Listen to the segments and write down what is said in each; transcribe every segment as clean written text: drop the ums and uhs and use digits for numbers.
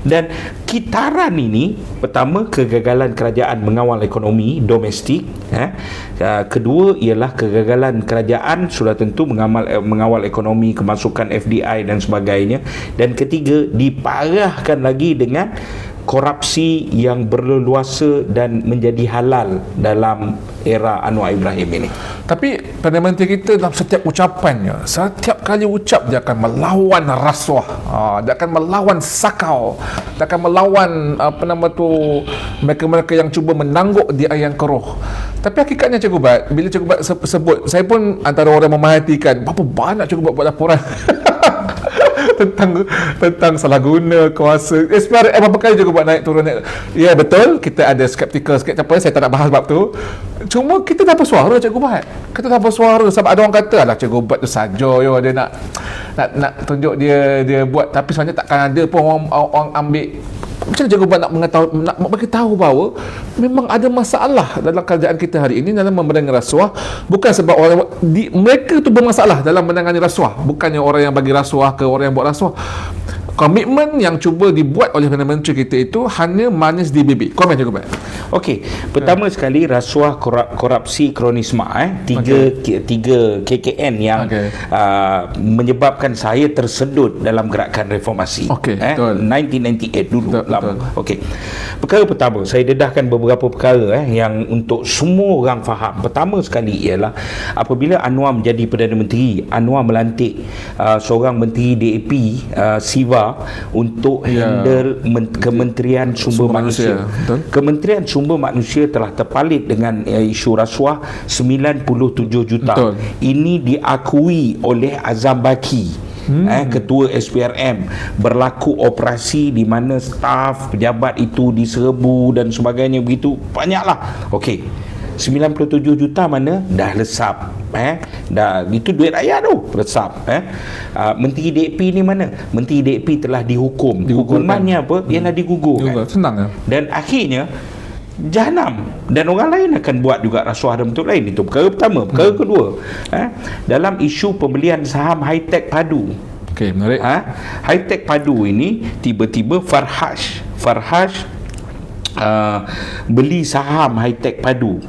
Dan kitaran ini, pertama kegagalan kerajaan mengawal ekonomi domestik, kedua ialah kegagalan kerajaan sudah tentu mengawal ekonomi, kemasukan FDI dan sebagainya, dan ketiga diparahkan lagi dengan korupsi yang berleluasa dan menjadi halal dalam era Anwar Ibrahim ini. Tapi Perdana Menteri kita dalam setiap ucapannya, setiap kali ucap dia akan melawan rasuah, dia akan melawan sakau, dia akan melawan mereka-mereka yang cuba menangguk di air yang keruh. Tapi hakikatnya Cikgu Bat, bila Cikgu Bat sebut, saya pun antara orang memerhatikan berapa banyak Cikgu Bat buat laporan tentang salah guna kuasa SPRM, apa kali juga buat naik turun. Ya betul, kita ada skeptikal sikit, apa saya tak nak bahas bab tu. Cuma kita dah bersuara Cikgu Bat, kita dah bersuara. Sebab ada orang kata lah Cikgu Bat tu saja dia nak tunjuk dia buat, tapi sebenarnya takkan ada pun orang ambil. Macam mana Cikgu Bat nak bagi tahu bahawa memang ada masalah dalam kerajaan kita hari ini dalam memenangi rasuah, bukan sebab mereka tu bermasalah dalam menangani rasuah, bukannya orang yang bagi rasuah ke orang yang buat rasuah. Komitmen yang cuba dibuat oleh Perdana Menteri kita itu hanya manis di bibir. Komen Cikgu Bat. Okey, pertama sekali rasuah, korupsi, kronisma, tiga KKN yang menyebabkan saya tersedut dalam gerakan reformasi. Betul. 1998 dulu. Betul. Okey. Perkara pertama, saya dedahkan beberapa perkara yang untuk semua orang faham. Pertama sekali ialah apabila Anwar menjadi Perdana Menteri, Anwar melantik seorang menteri DAP, Siva, untuk handle Kementerian Sumber Manusia. Kementerian Sumber Manusia telah terpalit dengan isu rasuah 97 juta. Betul. Ini diakui oleh Azam Baki, ketua SPRM. Berlaku operasi di mana staf pejabat itu diserbu dan sebagainya, begitu banyaklah. Okey, 97 juta mana dah lesap, dah itu duit rakyat tu lesap. Menteri DAP ni mana? Menteri DAP telah dihukum. Hukumannya apa? Ialah digugurkan. Senang ya. Dan akhirnya jahanam, dan orang lain akan buat juga rasuah dan bentuk lain. Itu perkara pertama. Perkara kedua, dalam isu pembelian saham Hi-Tech Padu. Okey, menarik. Hi-Tech Padu ini tiba-tiba Farhaj beli saham Hi-Tech Padu.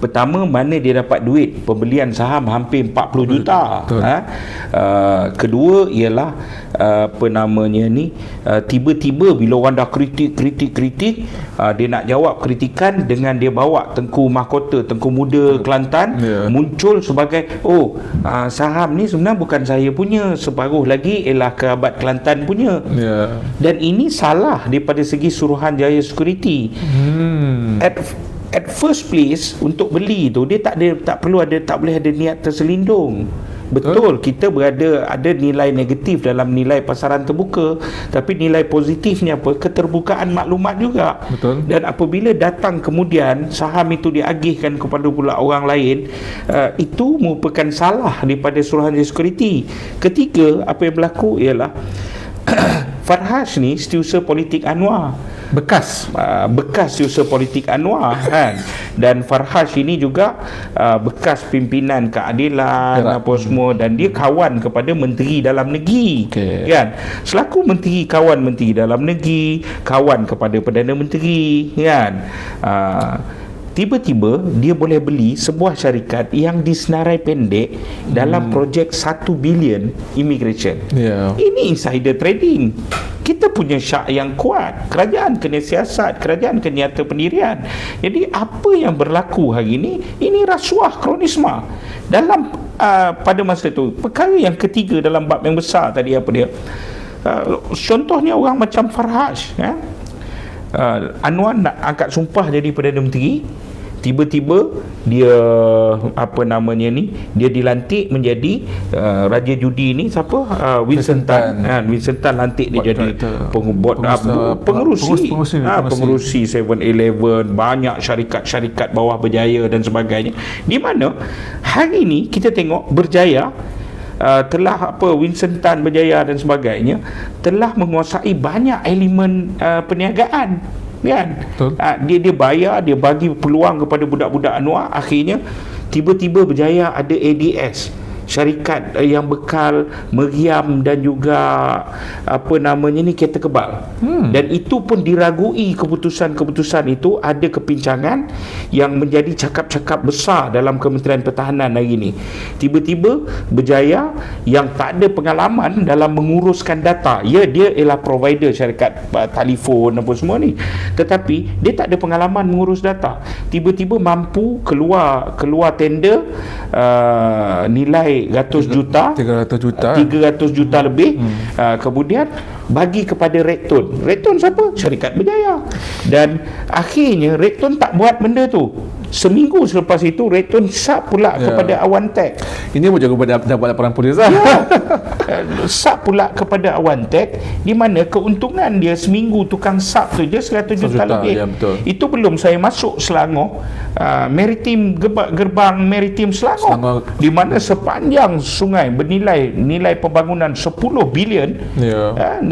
Pertama, mana dia dapat duit pembelian saham hampir 40 juta. Kedua ialah tiba-tiba bila orang dah kritik, dia nak jawab kritikan dengan dia bawa Tengku Mahkota, Tengku Muda Kelantan, muncul sebagai saham ni sebenarnya bukan saya punya, separuh lagi ialah kerabat Kelantan punya. Dan ini salah daripada segi Suruhanjaya Security. At first place, untuk beli tu dia tak boleh ada niat terselindung. Betul, kita ada nilai negatif dalam nilai pasaran terbuka, tapi nilai positifnya apa? Keterbukaan maklumat juga. Betul. Dan apabila datang kemudian saham itu diagihkan kepada pula orang lain, itu merupakan salah daripada Suruhanjaya Security. Ketiga, apa yang berlaku ialah Farhaj ni setiausaha politik Anwar, bekas setiausaha politik Anwar kan. Dan Farhaj ini juga bekas pimpinan keadilan apa semua, dan dia kawan kepada menteri dalam negeri kan. Selaku menteri, kawan menteri dalam negeri, kawan kepada Perdana Menteri kan. Tiba-tiba dia boleh beli sebuah syarikat yang disenarai pendek dalam projek 1 bilion immigration. Ini insider trading. Kita punya syak yang kuat. Kerajaan kena siasat, kerajaan kena nyata pendirian. Jadi apa yang berlaku hari ini rasuah, kronisma. Dalam pada masa itu, perkara yang ketiga dalam bab yang besar tadi, apa dia? Contohnya orang macam Farhaj, Anwar nak angkat sumpah jadi Perdana Menteri, tiba-tiba dia dia dilantik menjadi Raja Judi ni siapa? Winston Tan. Winston Tan lantik dia jadi pengerusi 7-Eleven, banyak syarikat-syarikat bawah berjaya dan sebagainya. Di mana hari ni kita tengok berjaya, telah Winston Tan berjaya dan sebagainya, telah menguasai banyak elemen perniagaan kan. Dia bayar, dia bagi peluang kepada budak-budak Anwar, akhirnya tiba-tiba berjaya ada ADS. syarikat yang bekal meriam dan juga kereta kebal. Dan itu pun diragui keputusan-keputusan itu, ada kepincangan yang menjadi cakap-cakap besar dalam Kementerian Pertahanan hari ini. Tiba-tiba berjaya yang tak ada pengalaman dalam menguruskan data. Ya, dia ialah provider syarikat telefon apa semua ni, tetapi dia tak ada pengalaman mengurus data. Tiba-tiba mampu keluar tender nilai ratus juta, 300 juta lebih. Kemudian bagi kepada Rekton. Rekton siapa? Syarikat Berjaya. Dan akhirnya Rekton tak buat benda tu. Seminggu selepas itu Rekton sap pula kepada Awan Tech. Ini pun juga dapat laporan polis lah. Sap pula kepada Awan Tech, di mana keuntungan dia seminggu tukang sap tu je 100 juta lebih. Ya, betul. Itu belum saya masuk Selangor, gerbang maritim Selangor, di mana sepanjang sungai bernilai nilai pembangunan 10 bilion,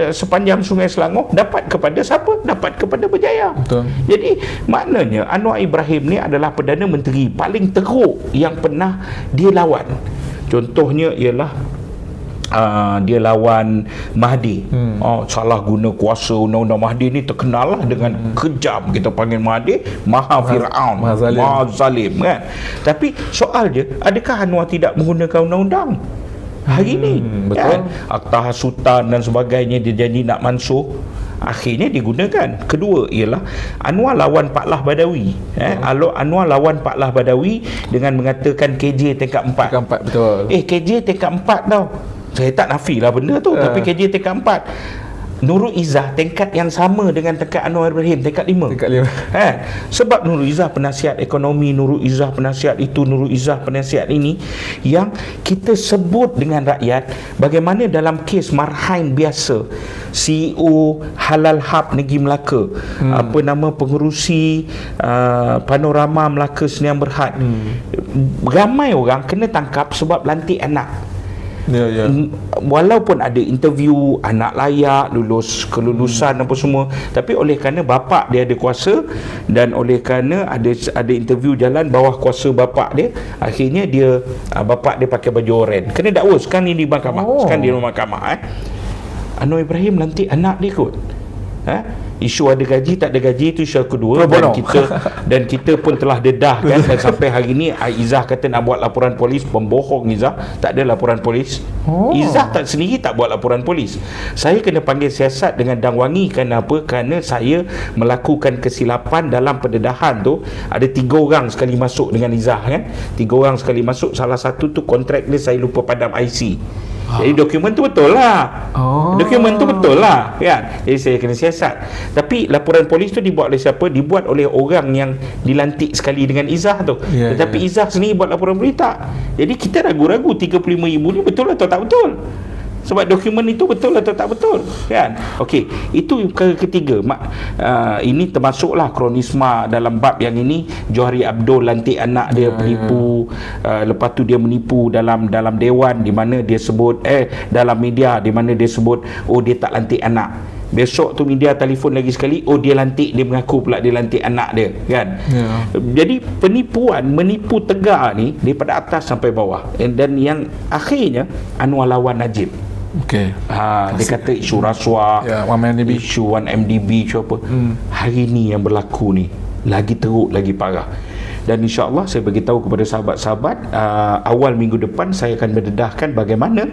sepanjang sungai Selangor dapat kepada siapa? Dapat kepada Berjaya. Betul. Jadi maknanya Anwar Ibrahim ni adalah Perdana Menteri paling teruk yang pernah dia lawan. Contohnya ialah dia lawan Mahdi. Salah guna kuasa undang-undang Mahdi ni terkenal lah dengan kejam. Kita panggil Mahdi Maha Fir'aun, Maha Zalim kan. Tapi soal dia, adakah Anwar tidak menggunakan undang-undang hari ni? Betul. Kan? Akta hasutan dan sebagainya dia janji nak mansuh, akhirnya digunakan. Kedua ialah Anwar lawan Pak Lah Badawi. Anwar lawan Pak Lah Badawi dengan mengatakan KJ tingkat 4. Tingkat 4, betul. KJ tingkat 4 tau. Saya tak nafilah benda tu, tapi KJ tingkat 4. Nurul Izzah tingkat yang sama dengan tingkat Anwar Ibrahim, tingkat 5. Sebab Nurul Izzah penasihat ekonomi, Nurul Izzah penasihat itu, Nurul Izzah penasihat ini, yang kita sebut dengan rakyat bagaimana dalam kes Marhain biasa, CEO Halal Hub Negeri Melaka, pengerusi Panorama Melaka Sdn Bhd, ramai orang kena tangkap sebab lantik anak. Walaupun ada interview anak layak, lulus kelulusan apa semua, tapi oleh kerana bapak dia ada kuasa dan oleh kerana ada interview jalan bawah kuasa bapak dia, akhirnya dia bapak dia pakai baju oren, kena dakwa. Sekarang ni di mahkamah, sekarang di mahkamah. Anwar Ibrahim lantik anak dia kot. Isu ada gaji tak ada gaji itu isu kedua, dan kita pun telah dedah kan, dan sampai hari ni Izzah kata nak buat laporan polis. Pembohong Izzah, tak ada laporan polis. Izzah tak sendiri tak buat laporan polis. Saya kena panggil siasat dengan Dangwangi. Kenapa? Kerana saya melakukan kesilapan dalam pendedahan tu. Ada 3 orang sekali masuk dengan Izzah kan, 3 orang sekali masuk. Salah satu tu kontrak dia saya lupa padam IC. Jadi dokumen tu betul lah. Dokumen tu betul lah kan. Jadi saya kena siasat. Tapi laporan polis tu dibuat oleh siapa? Dibuat oleh orang yang dilantik sekali dengan Izzah tu. Tetapi Izzah sendiri buat laporan polis tak. Jadi kita ragu-ragu 35,000 ni betul atau tak betul. Sebab dokumen itu betul atau tak betul kan. Okey, itu ketiga. Ini termasuklah kronisma dalam bab yang ini. Johari Abdul lantik anak dia penipu. Lepas tu dia menipu dalam dewan di mana dia sebut dalam media di mana dia sebut dia tak lantik anak. Besok tu media telefon lagi sekali, dia lantik, dia mengaku pula dia lantik anak dia kan. Jadi menipu tegar ni daripada atas sampai bawah. Dan yang akhirnya Anwar lawan Najib. Dia kata isu rasuah, isu 1MDB, isu apa. Hari ni yang berlaku ni lagi teruk, lagi parah. Dan insya-Allah saya beritahu kepada sahabat-sahabat, awal minggu depan saya akan berdedahkan bagaimana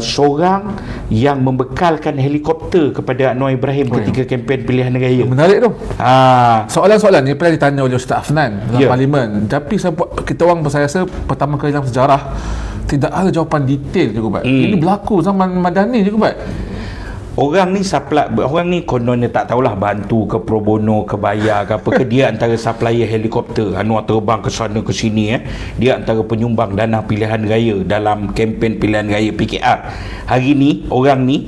seorang yang membekalkan helikopter kepada Anwar Ibrahim ketika kempen pilihan raya. Menarik tu. Soalan-soalan ni pernah ditanya oleh Ustaz Afnan dalam parlimen, tapi kita orang saya rasa pertama kali dalam sejarah tidak ada jawapan detail juga. Ini berlaku zaman Madani juga. Orang ni kononnya tak tahulah bantu ke pro bono ke bayar ke apa ke, dia antara supplier helikopter. Anwar terbang ke sana ke sini dia antara penyumbang dana pilihan raya dalam kempen pilihan raya PKR. Hari ni orang ni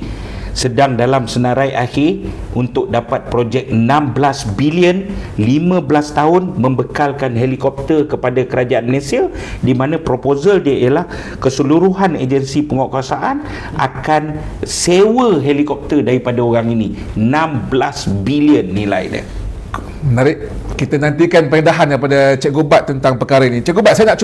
sedang dalam senarai akhir untuk dapat projek 16 bilion 15 tahun membekalkan helikopter kepada kerajaan Malaysia, di mana proposal dia ialah keseluruhan agensi penguatkuasaan akan sewa helikopter daripada orang ini. 16 bilion nilai dia. Menarik. Kita nantikan pendedahan daripada Cikgu Bat tentang perkara ini. Cikgu Bat, saya nak